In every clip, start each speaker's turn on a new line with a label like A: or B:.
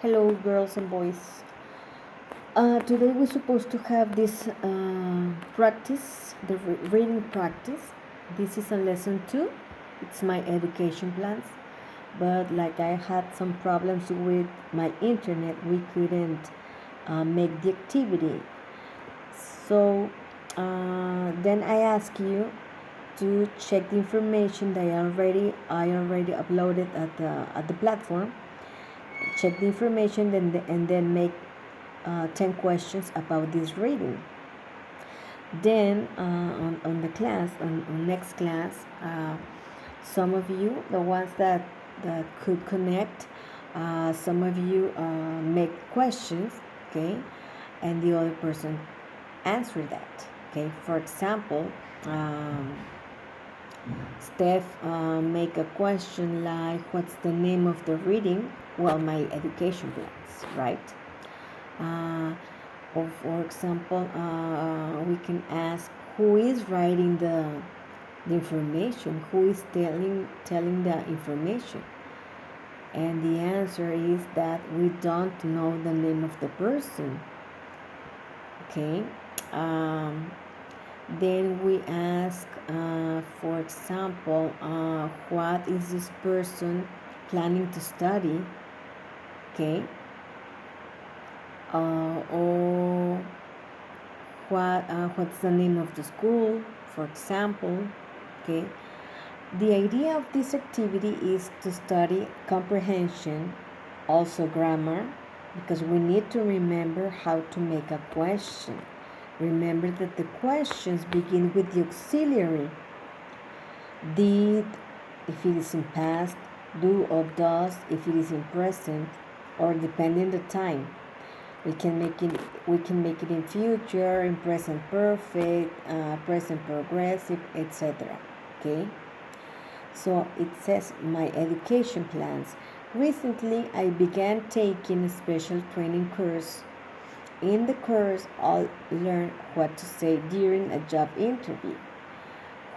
A: Hello, girls and boys. Today we're supposed to have this practice, the reading practice. This is a lesson 2. It's my education plans. But like I had some problems with my internet, we couldn't make the activity. So then I ask you to check the information that I already uploaded at the platform. Check the information and then make 10 questions about this reading. Then on the class, on next class, some of you, the ones that could connect, some of you make questions, okay, and the other person answer that, okay. For example, Steph make a question like, what's the name of the reading? Well, my education plans, right? Or for example, we can ask who is writing the information, who is telling the information, and the answer is that we don't know the name of the person. Okay. Then we ask, for example, what is this person planning to study? Okay. Or what's the name of the school, for example. Okay. The idea of this activity is to study comprehension, also grammar, because we need to remember how to make a question. Remember that the questions begin with the auxiliary. Did, if it is in past, do or does, if it is in present, or depending the time. We can make it in future, in present perfect, present progressive, etc. Okay. So it says my education plans. Recently, I began taking a special training course. In the course, I'll learn what to say during a job interview.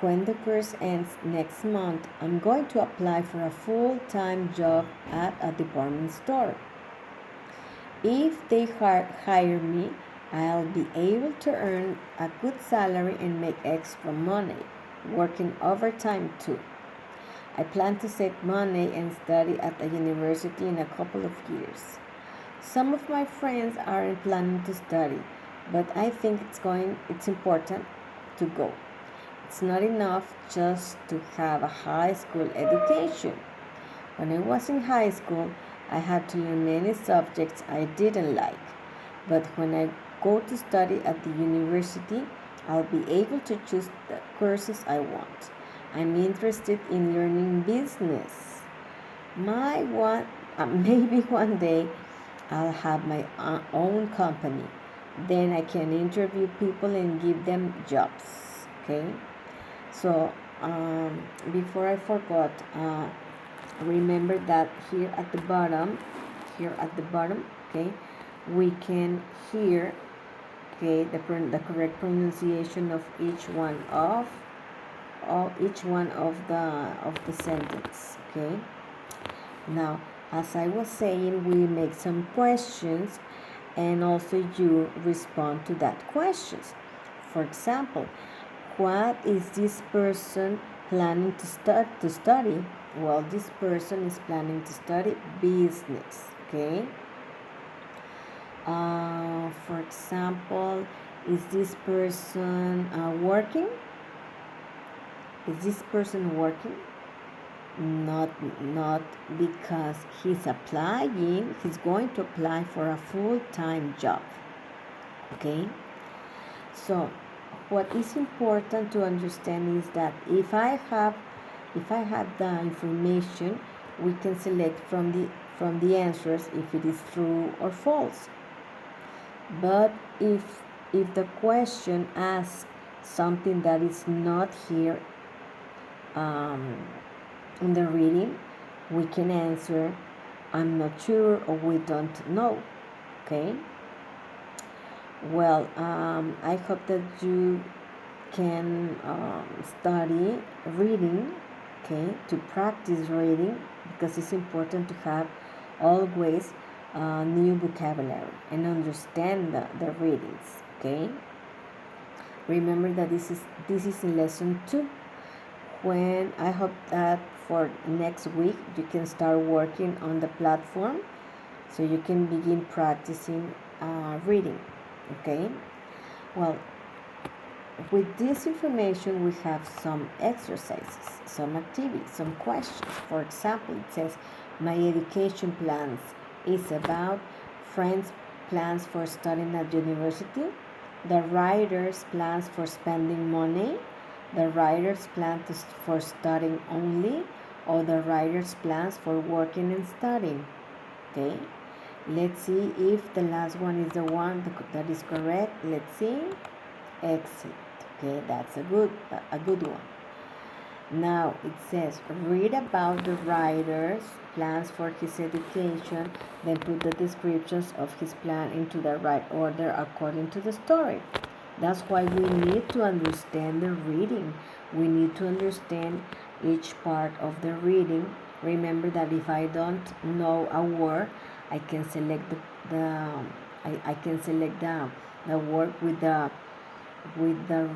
A: When the course ends next month, I'm going to apply for a full-time job at a department store. If they hire me, I'll be able to earn a good salary and make extra money, working overtime too. I plan to save money and study at a university in a couple of years. Some of my friends aren't planning to study, but I think it's important to go. It's not enough just to have a high school education. When I was in high school, I had to learn many subjects I didn't like. But when I go to study at the university, I'll be able to choose the courses I want. I'm interested in learning business. Maybe one day I'll have my own company. Then I can interview people and give them jobs. Okay. So before I forgot, remember that here at the bottom, okay, we can hear, okay, the correct pronunciation of each one of the sentence. Okay. Now, as I was saying, we make some questions, and also you respond to that questions. For example, what is this person planning to study? Well, this person is planning to study business. Okay. For example, is this person working? Is this person working? Not because he's applying. He's going to apply for a full-time job. Okay. So what is important to understand is that if I have the information, we can select from the answers if it is true or false. But if the question asks something that is not here in the reading, we can answer I'm not sure or we don't know. Okay. Well, I hope that you can study reading, okay, to practice reading, because it's important to have always new vocabulary and understand the readings. Okay. Remember that this is in lesson 2. When I hope that for next week you can start working on the platform so you can begin practicing reading. Okay. Well, with this information, we have some exercises, some activities, some questions. For example, it says, my education plans is about friends' plans for studying at university, the writer's plans for spending money, the writer's plan for studying only, or the writer's plans for working and studying. Okay, let's see if the last one is the one that is correct. Let's see. Excellent. Okay, that's a good one. Now it says, read about the writer's plans for his education, then put the descriptions of his plan into the right order according to the story. That's why we need to understand the reading. We need to understand each part of the reading. Remember that if I don't know a word, I can select I can select the word with the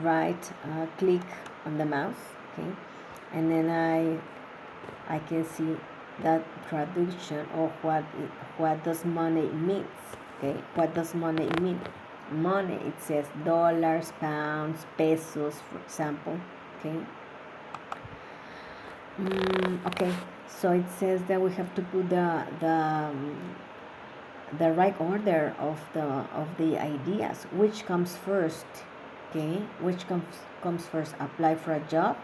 A: right click on the mouse. Okay, and then I can see that traduction or what does money means. Okay, what does money mean? Money, it says dollars, pounds, pesos, for example. Okay. Okay, so it says that we have to put the right order of the ideas. Which comes first? Okay, which comes first? Apply for a job,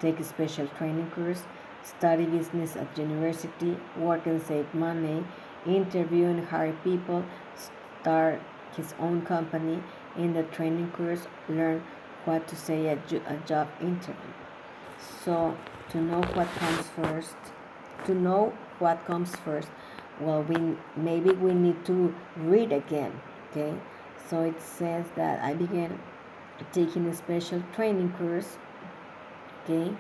A: take a special training course, study business at university, work and save money, interview and hire people, start his own company. In the training course, learn what to say at a job interview. So to know what comes first, well, maybe we need to read again. Okay, so it says that I began taking a special training course. Okay,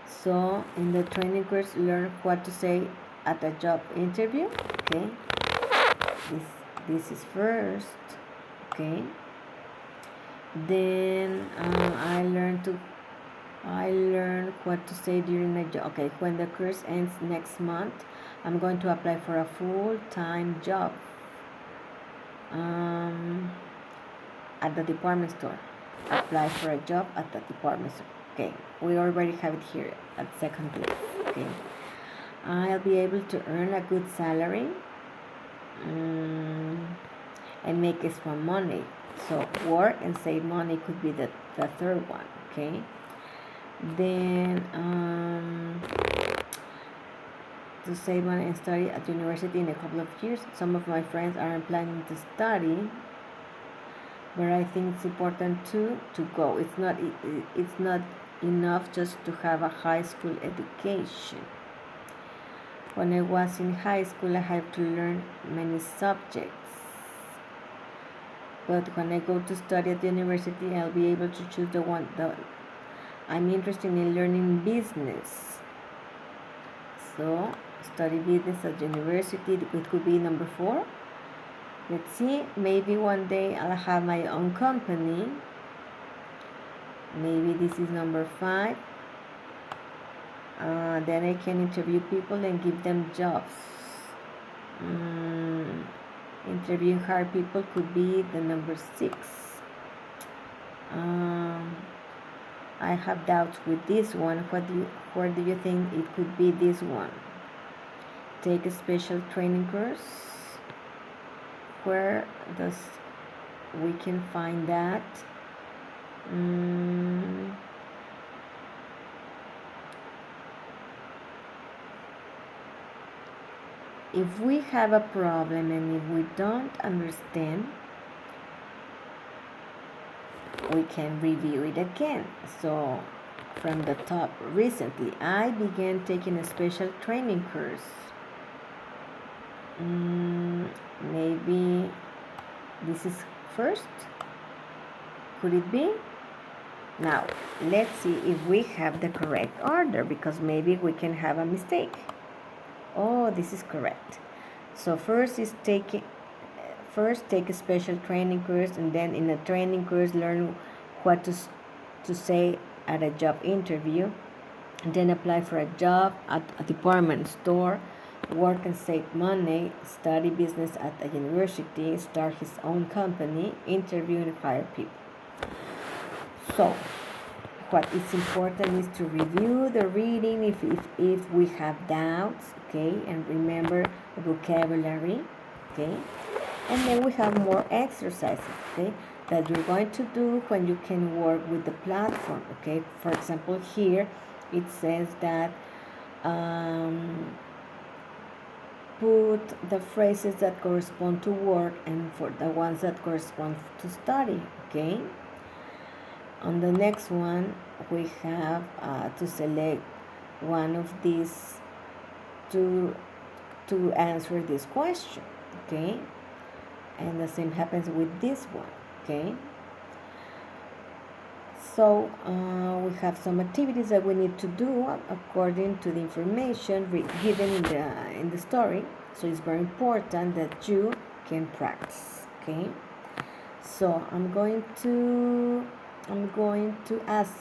A: so in the training course, learn what to say at a job interview. Okay, this is first. Okay, then I learned what to say during the job. Okay, when the course ends next month, I'm going to apply for a full-time job at the department store. Apply for a job at the department store. Okay, we already have it here at second place. Okay, I'll be able to earn a good salary and make extra money. So work and save money could be the third one. Okay, then to save money and study at university in a couple of years. Some of my friends aren't planning to study, but I think it's important to go. It's not enough just to have a high school education. When I was in high school, I had to learn many subjects. But when I go to study at the university, I'll be able to choose the one that I'm interested in learning business. So study business at university, it could be number 4. Let's see, maybe one day I'll have my own company. Maybe this is number 5. Then I can interview people and give them jobs. Interviewing hard people could be the number 6. I have doubts with this one. Where do you think it could be this one? Take a special training course. Where does we can find that? If we have a problem and if we don't understand, we can review it again. So from the top, recently I began taking a special training course. Maybe this is first. Could it be? Now let's see if we have the correct order, because maybe we can have a mistake. Oh, this is correct. So first take a special training course, and then in a training course learn what to say at a job interview, and then apply for a job at a department store, work and save money, study business at a university, start his own company, interview and hire people. So what is important is to review the reading if we have doubts, okay, and remember the vocabulary, okay, and then we have more exercises, okay, that you're going to do when you can work with the platform, okay. For example, here it says that put the phrases that correspond to work and for the ones that correspond to study, okay. On the next one, we have to select one of these to answer this question, okay? And the same happens with this one, okay? So we have some activities that we need to do according to the information given in the story. So it's very important that you can practice, okay? So I'm going to ask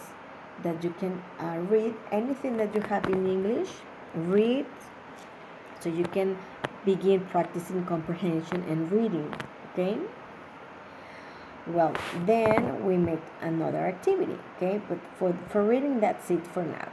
A: that you can read anything that you have in English, read, so you can begin practicing comprehension and reading, okay? Well, then we make another activity, okay? But for reading, that's it for now.